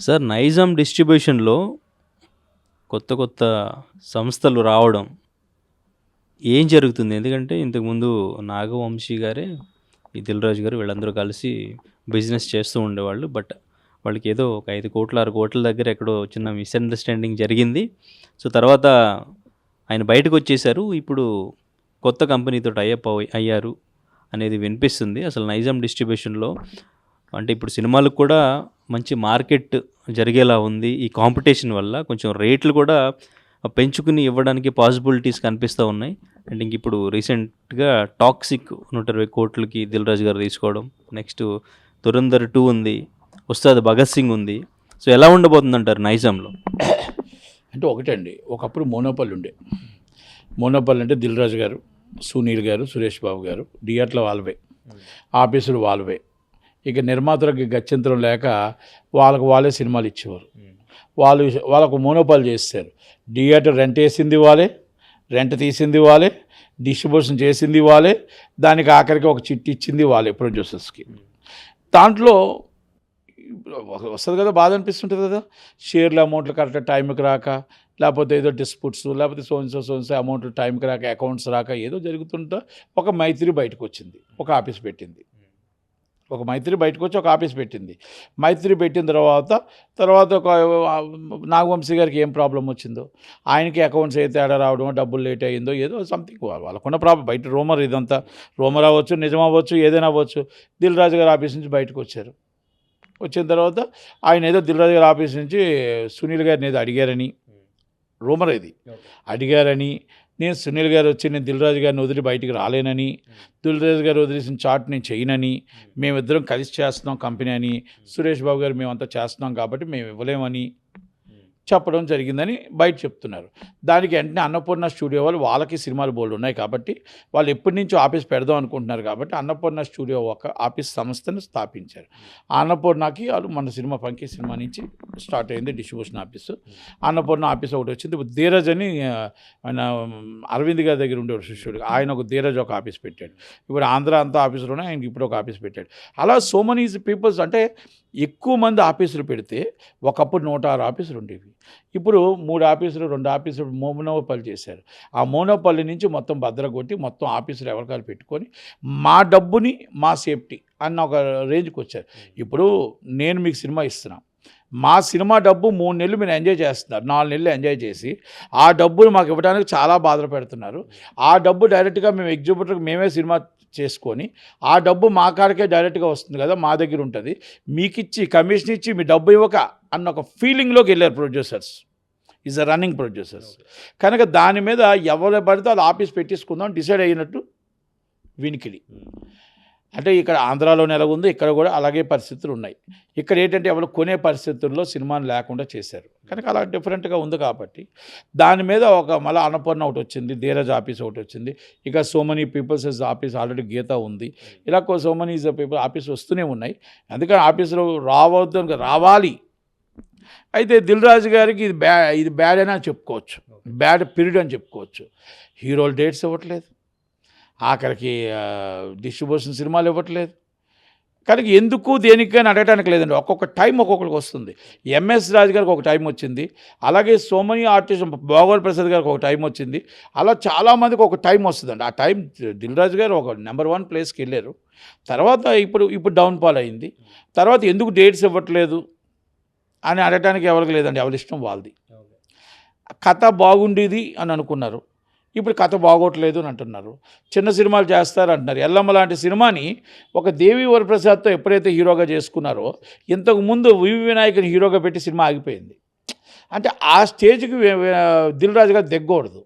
Sir Nizam డిస్ట్రిబ్యూషన్‌లో కొత్త కొత్త సంస్థలు రావడం ఏం జరుగుతుంది? ఎందుకంటే ఇంతకుముందు నాగవంశీ గారే, ఈ దిల్ రాజు గారు వీళ్ళందరూ కలిసి బిజినెస్ చేస్తూ ఉండేవాళ్ళు. బట్ వాళ్ళకేదో ఒక 5,00,00,000, 6,00,00,000 దగ్గర ఎక్కడో చిన్న మిస్‌అండర్‌స్టాండింగ్ జరిగింది. సో, తర్వాత ఆయన బయటకొచ్చేసారు. ఇప్పుడు కొత్త కంపెనీతో టై అప్ అయ్యారు అనేది వినిపిస్తుంది. అసలు నైజాం డిస్ట్రిబ్యూషన్‌లో అంటే ఇప్పుడు సినిమాలకు కూడా మంచి మార్కెట్ జరిగేలా ఉంది. ఈ కాంపిటీషన్ వల్ల కొంచెం రేట్లు కూడా పెంచుకుని ఇవ్వడానికి పాసిబిలిటీస్ కనిపిస్తూ ఉన్నాయి. అండ్ ఇంక ఇప్పుడు రీసెంట్‌గా 'టాక్సిక్' 120,00,00,000కి దిల్ రాజు గారు తీసుకోవడం. నెక్స్ట్ 'ధురంధర్ 2' ఉంది. 'ఉస్తాద్ భగత్ సింగ్' ఉంది. సో, ఎలా ఉండబోతుందంటారు నైజాంలో? అంటే ఒకటండి, ఒకప్పుడు మోనోపల్లి ఉండే. మోనోపల్లి అంటే దిల్ రాజు గారు, సునీల్ గారు, సురేష్ బాబు గారు, థియేటర్లు వాళ్ళవే, ఆఫీసులు వాళ్ళవే. ఇక నిర్మాతలకు గత్యంతరం లేక వాళ్ళే సినిమాలు ఇచ్చేవారు. వాళ్ళకు మోనోపాల్ చేస్తారు. థియేటర్ రెంట్ వేసింది వాళ్ళే, రెంట్ తీసింది వాళ్ళే, డిస్ట్రిబ్యూషన్ చేసింది వాళ్ళే, దానికి ఆఖరికి ఒక చిట్టి ఇచ్చింది వాళ్ళే ప్రొడ్యూసర్స్కి. దాంట్లో వస్తుంది కదా, బాధ అనిపిస్తుంటుంది కదా, షేర్ల అమౌంట్లు కరెక్ట్ టైంకి రాక, లేకపోతే ఏదో డిస్ప్యూట్స్, లేకపోతే సోన్సో అమౌంట్లు టైంకి రాక, అకౌంట్స్ రాక ఏదో జరుగుతుంటే ఒక మైత్రి బయటకు వచ్చింది, ఒక ఆఫీస్ పెట్టింది. ఒక ఆఫీస్ పెట్టింది. మైత్రి పెట్టిన తర్వాత ఒక నాగవంశీ గారికి ఏం ప్రాబ్లం వచ్చిందో, ఆయనకి అకౌంట్స్ అయితే తేడా రావడం, డబ్బులు లేట్ అయ్యిందో, ఏదో సంథింగ్ వాళ్ళకున్న ప్రాబ్లం. బయట ఇదంతా రూమర్ అవ్వచ్చు, నిజం అవ్వచ్చు, ఏదైనా అవ్వచ్చు. దిల్ రాజు గారి ఆఫీస్ నుంచి బయటకు వచ్చారు. వచ్చిన తర్వాత ఆయన ఏదో దిల్ రాజు గారి ఆఫీస్ నుంచి సునీల్ గారిని ఏదో అడిగారని, రూమర్ ఇది, అడిగారని, నేను సునీల్ గారు వచ్చి నేను దిల్ రాజు గారిని వదిలి బయటికి రాలేనని, దిల్ రాజు గారు వదిలేసిన చార్ట్ నేను చేయనని, మేమిద్దరం కలిసి చేస్తున్నాం కంపెనీ అని, సురేష్ బాబు గారు మేమంతా చేస్తున్నాం కాబట్టి మేము ఇవ్వలేమని చెప్పడం జరిగిందని బయట చెప్తున్నారు. దానికి వెంటనే అన్నపూర్ణ స్టూడియో వాళ్ళకి సినిమాలు బోల్డ్ ఉన్నాయి కాబట్టి వాళ్ళు ఎప్పటి నుంచో ఆఫీస్ పెడదాం అనుకుంటున్నారు కాబట్టి అన్నపూర్ణ స్టూడియో ఒక ఆఫీస్ సంస్థను స్థాపించారు. అన్నపూర్ణకి వాళ్ళు మన సినిమా పంకీ సినిమా నుంచి స్టార్ట్ అయింది డిస్ట్రిబ్యూషన్ ఆఫీసు. అన్నపూర్ణ ఆఫీస్ ఒకటి వచ్చింది. ఇప్పుడు ధీరజ్ అని ఆయన అరవింద్ గారి దగ్గర ఉండేవాడు శిష్యుడు, ఆయన ఒక ధీరజ్ ఒక ఆఫీస్ పెట్టాడు. ఇప్పుడు ఆంధ్ర అంతా ఆఫీసులోనే ఆయనకి ఇప్పుడు ఒక ఆఫీస్ పెట్టాడు. అలా సో మెనీ పీపుల్స్, అంటే ఎక్కువ మంది ఆఫీసులు పెడితే ఒకప్పుడు 106 ఆఫీసులు ఉండేవి. ఇప్పుడు 3 ఆఫీసులు 2 ఆఫీసులు మోనోపల్లి చేశారు. ఆ మోనోపల్లి నుంచి మొత్తం భద్రగొట్టి మొత్తం ఆఫీసులు ఎవరికాలు పెట్టుకొని మా డబ్బుని మా సేఫ్టీ అన్న ఒక రేంజ్కి వచ్చారు. ఇప్పుడు నేను మీకు సినిమా ఇస్తున్నాను, మా సినిమా డబ్బు 3 నెలలు మీరు ఎంజాయ్ చేస్తున్నారు, 4 నెలలు ఎంజాయ్ చేసి ఆ డబ్బులు మాకు ఇవ్వడానికి చాలా బాధలు పెడుతున్నారు. ఆ డబ్బు డైరెక్ట్గా మేము ఎగ్జిబ్యూటర్కి మేమే సినిమా చేసుకొని ఆ డబ్బు మా కాడికే డైరెక్ట్గా వస్తుంది కదా, మా దగ్గర ఉంటుంది, మీకు ఇచ్చి కమిషన్ ఇచ్చి మీ డబ్బు ఇవ్వక అన్న ఒక ఫీలింగ్లోకి వెళ్ళారు producers, is a running producers. కనుక దాని మీద ఎవరు పడితే వాళ్ళు ఆఫీస్ పెట్టించుకుందాం డిసైడ్ అయినట్టు వినికిడి. అంటే ఇక్కడ ఆంధ్రాలో నెలగుంది, ఇక్కడ కూడా అలాగే పరిస్థితులు ఉన్నాయి. ఇక్కడ ఏంటంటే ఎవరు కొనే పరిస్థితుల్లో సినిమాని లేకుండా చేశారు కనుక అలా డిఫరెంట్గా ఉంది కాబట్టి దాని మీద ఒక మళ్ళీ అన్నపూర్ణ ఒకటి వచ్చింది, ధీరజ్ ఆఫీస్ ఒకటి వచ్చింది. ఇక so many peoples office already గీత ఉంది. ఇలా సో మెనీ పీపుల్ ఆఫీస్ వస్తూనే ఉన్నాయి. అందుకని ఆఫీసులో రావద్దు, రావాలి. అయితే దిల్ రాజు గారికి ఇది బ్యాడ్ అని చెప్పుకోవచ్చు, బ్యాడ్ పీరియడ్ అని చెప్పుకోవచ్చు. హీరోలు డేట్స్ ఇవ్వట్లేదు, ఆఖరికి డిస్ట్రిబ్యూషన్ సినిమాలు ఇవ్వట్లేదు. కనుక ఎందుకు దేనికైనా అడగటానికి లేదండి. ఒక్కొక్క టైం ఒక్కొక్కరికి వస్తుంది. ఎంఎస్ రాజు గారికి ఒక టైం వచ్చింది, అలాగే సో మెనీ ఆర్టిస్ట్ భోగవల్ ప్రసాద్ గారికి ఒక టైం వచ్చింది. అలా చాలామందికి ఒక టైం వస్తుందండి. ఆ టైం దిల్ రాజు గారు ఒక నెంబర్ 1 ప్లేస్కి వెళ్ళారు. తర్వాత ఇప్పుడు డౌన్ఫాల్ అయింది. తర్వాత ఎందుకు డేట్స్ ఇవ్వట్లేదు అని అడగటానికి ఎవరికి లేదండి, ఎవరి ఇష్టం వాళ్ళది. కథ బాగుండేది అని అనుకున్నారు, ఇప్పుడు కథ బాగోట్లేదు అని అంటున్నారు. చిన్న సినిమాలు చేస్తారంటున్నారు. ఎల్లమ్మ లాంటి సినిమాని ఒక దేవి వరప్రసాద్తో ఎప్పుడైతే హీరోగా చేసుకున్నారో, ఇంతకుముందు వివి వినాయకుని హీరోగా పెట్టి సినిమా ఆగిపోయింది. అంటే ఆ స్టేజ్కి దిల్ రాజు గారు దిగకూడదు.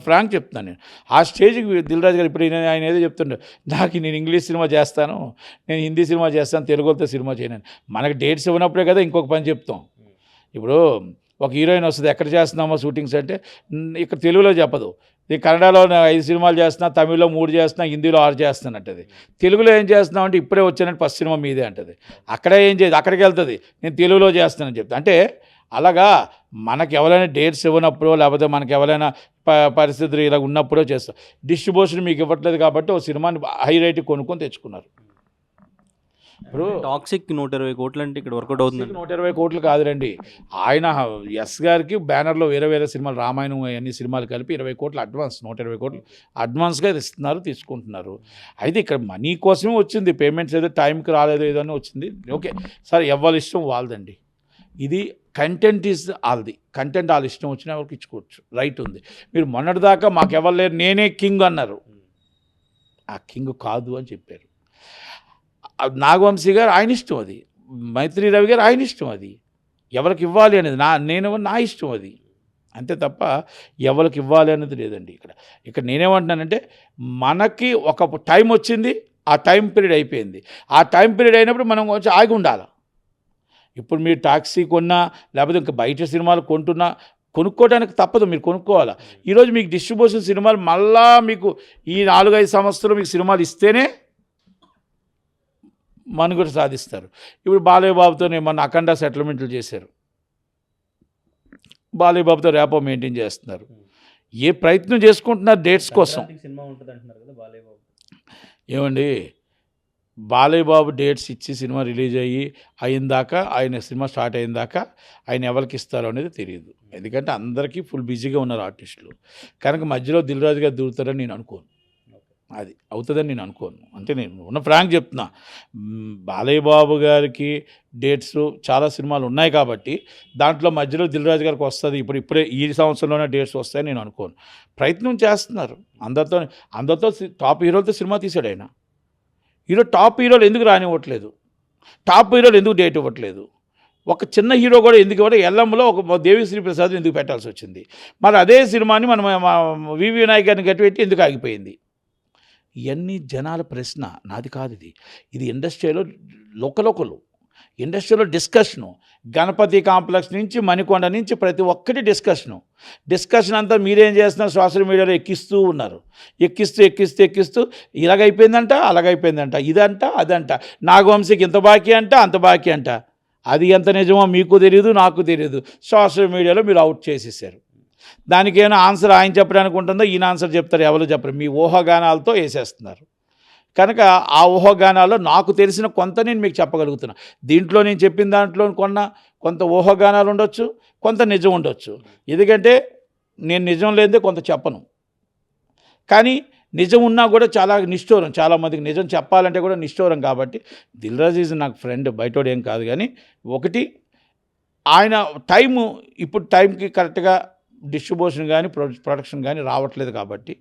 ఫ్రాంక్ చెప్తున్నాను నేను. ఆ స్టేజ్కి దిల్ రాజు గారు ఇప్పుడు ఆయన ఏదో చెప్తుండే, నేను ఇంగ్లీష్ సినిమా చేస్తాను, నేను హిందీ సినిమా చేస్తాను, తెలుగుతో సినిమా చేయను. మనకు డేట్స్ ఇవ్వనప్పుడే కదా ఇంకొక పని చెప్తాం. ఇప్పుడు ఒక హీరోయిన్ వస్తుంది, ఎక్కడ చేస్తున్నామో షూటింగ్స్ అంటే ఇక్కడ తెలుగులో చెప్పదు, కన్నడలో 5 సినిమాలు చేస్తున్నా, తమిళ్లో 3 చేస్తున్నా, హిందీలో 6 చేస్తానంటది. తెలుగులో ఏం చేస్తున్నావు అంటే ఇప్పుడే వచ్చానంటే ఫస్ట్ సినిమా మీదే అంటది. అక్కడే ఏం చేయదు, అక్కడికి వెళ్తుంది, నేను తెలుగులో చేస్తానని చెప్తా. అంటే అలాగా మనకు ఎవరైనా డేట్స్ ఇవ్వనప్పుడో, లేకపోతే మనకు ఎవరైనా పరిస్థితులు ఇలా ఉన్నప్పుడో చేస్తాం. డిస్ట్రిబ్యూషన్ మీకు ఇవ్వట్లేదు కాబట్టి ఒక సినిమాని హై రేట్కి కొనుక్కొని తెచ్చుకున్నారు. ఇప్పుడు టాక్సిక్ 120 కోట్లు అంటే ఇక్కడ వర్కౌట్ అవుతుంది. 120 కోట్లు కాదురండి. ఆయన ఎస్ గారికి బ్యానర్లో వేరే వేరే సినిమాలు రామాయణం అన్ని సినిమాలు కలిపి 20 కోట్లు అడ్వాన్స్, 120 కోట్లు అడ్వాన్స్గా ఇస్తున్నారు, తీసుకుంటున్నారు. అయితే ఇక్కడ మనీ కోసమే వచ్చింది, పేమెంట్స్ ఏదో టైంకి రాలేదో ఏదో అని వచ్చింది. ఓకే సార్, ఎవరి ఇష్టం వాళ్ళదండి. ఇది కంటెంట్ ఈజ్ ఆల్ది, కంటెంట్ వాళ్ళ ఇష్టం వచ్చినా ఎవరికి ఇచ్చుకోవచ్చు, రైట్ ఉంది. మీరు మొన్నటిదాకా మాకు ఎవరు లేరు, నేనే కింగ్ అన్నారు. ఆ కింగ్ కాదు అని చెప్పారు. నాగవంశీ గారు ఆయన ఇష్టం అది, మైత్రి రవి గారు ఆయన ఇష్టం అది, ఎవరికి ఇవ్వాలి అనేది నా ఇష్టం అది, అంతే తప్ప ఎవరికి ఇవ్వాలి అనేది లేదండి. ఇక్కడ నేనేమంటున్నానంటే మనకి ఒక టైం వచ్చింది, ఆ టైం పీరియడ్ అయిపోయింది. ఆ టైం పీరియడ్ అయినప్పుడు మనం కొంచెం ఆగి ఉండాలి. ఇప్పుడు మీరు టాక్సీ కొన్నా లేకపోతే ఇంకా బయట సినిమాలు కొంటున్నా కొనుక్కోవడానికి తప్పదు, మీరు కొనుక్కోవాలి. ఈరోజు మీకు డిస్ట్రిబ్యూషన్ సినిమాలు మళ్ళా మీకు ఈ 4-5 సంవత్సరాలు మీకు సినిమాలు ఇస్తేనే మనుగడ సాధిస్తారు. ఇప్పుడు బాలయ్య బాబుతోనే మొన్న అఖండ సెటిల్మెంట్లు చేశారు, బాలయ్య బాబుతో ర్యాపో మెయింటైన్ చేస్తున్నారు. ఏ ప్రయత్నం చేసుకుంటున్నారు డేట్స్ కోసం. సినిమా ఉంటుంది అంటున్నారు కదా బాలయ్య బాబు. ఏమండి, బాలయ్య బాబు డేట్స్ ఇచ్చి సినిమా రిలీజ్ అయిందాక, ఆయన సినిమా స్టార్ట్ అయిందాక ఆయన ఎవరికి ఇస్తారో అనేది తెలియదు. ఎందుకంటే అందరికీ ఫుల్ బిజీగా ఉన్నారు ఆర్టిస్టులు. కనుక మధ్యలో దిల్ రాజు గారు దూరుతారని నేను అనుకోను, అది అవుతుందని నేను అనుకోను. అంటే నేను ఉన్న ఫ్రాంక్ చెప్తున్నా, బాలయ్య బాబు గారికి డేట్స్ చాలా సినిమాలు ఉన్నాయి కాబట్టి దాంట్లో మధ్యలో దిల్ రాజు గారికి వస్తుంది, ఇప్పుడే ఈ సంవత్సరంలోనే డేట్స్ వస్తాయని నేను అనుకోను. ప్రయత్నం చేస్తున్నారు అందరితో టాప్ హీరోలతో సినిమా తీశాడు ఆయన. హీరో టాప్ హీరోలు ఎందుకు రానివ్వట్లేదు, టాప్ హీరోలు ఎందుకు డేట్ ఇవ్వట్లేదు, ఒక చిన్న హీరో కూడా ఎందుకు ఇవ్వడం, ఎల్లంలో ఒక దేవిశ్రీ ప్రసాద్ ఎందుకు పెట్టాల్సి వచ్చింది, మరి అదే సినిమాని మనం వివి వినాయక్ గారిని గట్టిపెట్టి ఎందుకు ఆగిపోయింది. ఇవన్నీ జనాల ప్రశ్న, నాది కాదు ఇది ఇండస్ట్రీలో లోకలు ఇండస్ట్రీలో డిస్కషను. గణపతి కాంప్లెక్స్ నుంచి మణికొండ నుంచి ప్రతి ఒక్కటి డిస్కషన్ అంతా మీరేం చేస్తున్నారు, సోషల్ మీడియాలో ఎక్కిస్తూ ఉన్నారు. ఎక్కిస్తూ ఇలాగైపోయిందంట, అలాగైపోయిందంట, ఇదంట అదంట, నాగవంశీకి ఇంత బాకీ అంట, అంత బాకీ అంట. అది ఎంత నిజమో మీకు తెలియదు, నాకు తెలియదు. సోషల్ మీడియాలో మీరు అవుట్ చేసేసారు. దానికి ఏమైనా ఆన్సర్ ఆయన చెప్పడానికి ఉంటుందో, ఈయన ఆన్సర్ చెప్తారు, ఎవరు చెప్పరు, మీ ఊహాగానాలతో వేసేస్తున్నారు. కనుక ఆ ఊహాగానాల్లో నాకు తెలిసిన కొంత నేను మీకు చెప్పగలుగుతున్నా. దీంట్లో నేను చెప్పిన దాంట్లో కొంత ఊహాగానాలు ఉండొచ్చు, కొంత నిజం ఉండొచ్చు. ఎందుకంటే నేను నిజం లేదే కొంత చెప్పను, కానీ నిజం ఉన్నా కూడా చాలా నిష్ఠూరం, చాలామందికి నిజం చెప్పాలంటే కూడా నిష్ఠూరం. కాబట్టి దిల్ రాజు ఈజ్ నాకు ఫ్రెండ్, బయటోడు ఏం కాదు. కానీ ఒకటి, ఆయన ఇప్పుడు టైంకి కరెక్ట్గా డిస్ట్రిబ్యూషన్ కానీ ప్రొడక్షన్ కానీ రావట్లేదు కాబట్టి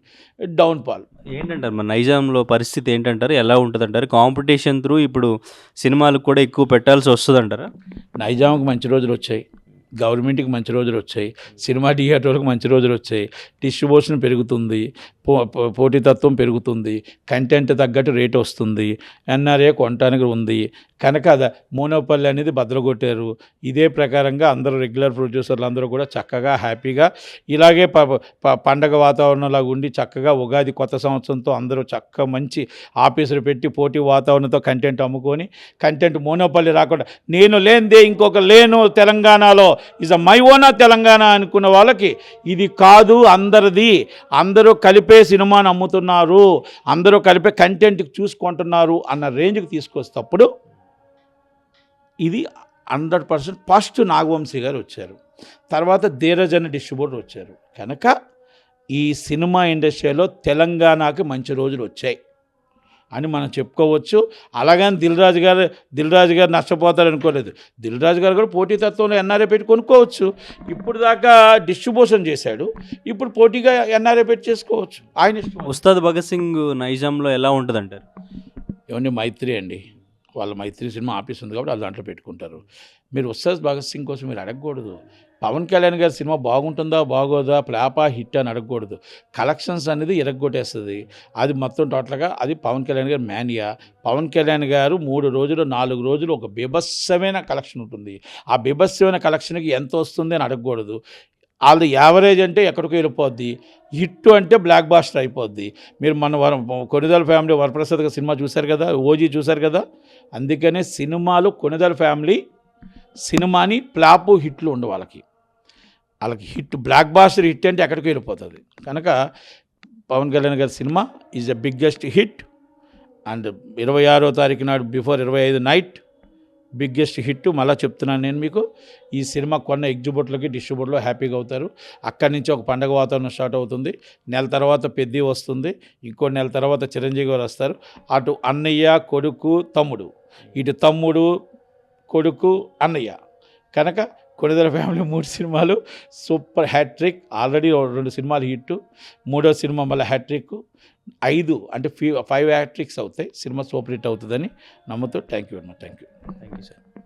డౌన్ఫాల్. ఏంటంటారు మరి నైజాంలో పరిస్థితి ఏంటంటారు, ఎలా ఉంటుంది అంటారు? కాంపిటీషన్ త్రూ ఇప్పుడు సినిమాలకు కూడా ఎక్కువ పెట్టాల్సి వస్తుంది అంటారా? నైజాంకి మంచి రోజులు వచ్చాయి, గవర్నమెంట్కి మంచి రోజులు వచ్చాయి, సినిమా థియేటర్లకు మంచి రోజులు వచ్చాయి, డిస్ట్రిబ్యూషన్ పెరుగుతుంది, పోటీతత్వం పెరుగుతుంది, కంటెంట్ తగ్గట్టు రేట్ వస్తుంది, ఎన్ఆర్ఏ కొనటానికి ఉంది. కనుక మోనోపల్లి అనేది బద్దలగొట్టారు. ఇదే ప్రకారంగా అందరూ రెగ్యులర్ ప్రొడ్యూసర్లు అందరూ కూడా చక్కగా హ్యాపీగా ఇలాగే పండగ వాతావరణంలాగా ఉండి చక్కగా ఉగాది కొత్త సంవత్సరంతో అందరూ చక్కగా మంచి ఆఫీసులు పెట్టి పోటీ వాతావరణంతో కంటెంట్ అమ్ముకొని, కంటెంట్ మోనోపల్లి రాకుండా నేను లేనిదే ఇంకొక లేను తెలంగాణలో, ఇస్ మై ఓనా తెలంగాణ అనుకున్న వాళ్ళకి ఇది కాదు, అందరిది, అందరూ కలిపే సినిమాని అమ్ముతున్నారు, అందరూ కలిపే కంటెంట్ చూసుకుంటున్నారు అన్న రేంజ్కి తీసుకొస్తప్పుడు ఇది 100%. ఫస్ట్ నాగవంశీ గారు వచ్చారు, తర్వాత ధీరజ్ అనే డిస్ట్రిబ్యూటర్ వచ్చారు. కనుక ఈ సినిమా ఇండస్ట్రీలో తెలంగాణకి మంచి రోజులు వచ్చాయి అని మనం చెప్పుకోవచ్చు. అలాగని దిల్ రాజు గారు నష్టపోతారు అనుకోలేదు. దిల్ రాజు గారు కూడా పోటీతత్వంలో ఎన్ఆర్ఏ పెట్టి కొనుక్కోవచ్చు. ఇప్పుడు దాకా డిస్ట్రిబ్యూషన్ చేశాడు, ఇప్పుడు పోటీగా ఎన్ఆర్ఏ పెట్టి చేసుకోవచ్చు, ఆయన ఇష్టం. ఉస్తాద్ భగత్ సింగ్ నైజాంలో ఎలా ఉంటుంది అంటారు? ఏమండి, మైత్రి అండి, వాళ్ళ మైత్రి సినిమా ఆఫీస్ ఉంది కాబట్టి వాళ్ళు దాంట్లో పెట్టుకుంటారు. మీరు ఉస్తాద్ భగత్ సింగ్ కోసం మీరు అడగకూడదు. పవన్ కళ్యాణ్ గారి సినిమా బాగుంటుందా బాగోదా, ప్లాపా హిట్ అని అడగకూడదు. కలెక్షన్స్ అనేది ఇరగొట్టేస్తుంది. అది మొత్తం టోటల్గా అది పవన్ కళ్యాణ్ గారి మేనియా. పవన్ కళ్యాణ్ గారు 3 రోజులు 4 రోజులు ఒక బీభత్సమైన కలెక్షన్ ఉంటుంది. ఆ బీభత్సమైన కలెక్షన్కి ఎంత వస్తుంది అని అడగకూడదు. వాళ్ళది యావరేజ్ అంటే ఎక్కడికి వెళ్ళిపోద్ది, హిట్ అంటే బ్లాక్ బాస్టర్ అయిపోద్ది. మీరు మన కొనిదల ఫ్యామిలీ వరప్రసాద్ గారి సినిమా చూశారు కదా, ఓజీ చూశారు కదా. అందుకనే సినిమాలు కొనిదల ఫ్యామిలీ సినిమాని ఫ్లాపు హిట్లు ఉండు వాళ్ళకి హిట్ బ్లాక్ బాస్టర్ హిట్ అంటే ఎక్కడికి వెళ్ళిపోతుంది. కనుక పవన్ కళ్యాణ్ గారి cinema is the biggest hit. And 26వ తారీఖు నాడు బిఫోర్ 25 నైట్ బిగ్గెస్ట్ హిట్. మళ్ళీ చెప్తున్నాను నేను మీకు, ఈ సినిమా కొన్న ఎగ్జిబిట్లకి డిస్ట్రిబ్యూటర్లో హ్యాపీగా అవుతారు. అక్కడి నుంచి ఒక పండగ వాతావరణం స్టార్ట్ అవుతుంది. నెల తర్వాత పెద్ది వస్తుంది, ఇంకో నెల తర్వాత చిరంజీవి గారు వస్తారు. అటు అన్నయ్య కొడుకు తమ్ముడు, ఇటు తమ్ముడు కొడుకు అన్నయ్య. కనుక కొణిదెల ఫ్యామిలీ 3 సినిమాలు సూపర్ హ్యాట్రిక్. ఆల్రెడీ 2 సినిమాలు హిట్, 3వ సినిమా మళ్ళీ హ్యాట్రిక్. 5 అంటే 5 హ్యాట్రిక్స్ అవుతాయి. సినిమా సూపర్ హిట్ అవుతుందని నమ్ముతూ thank you very much. Thank you thank you sir.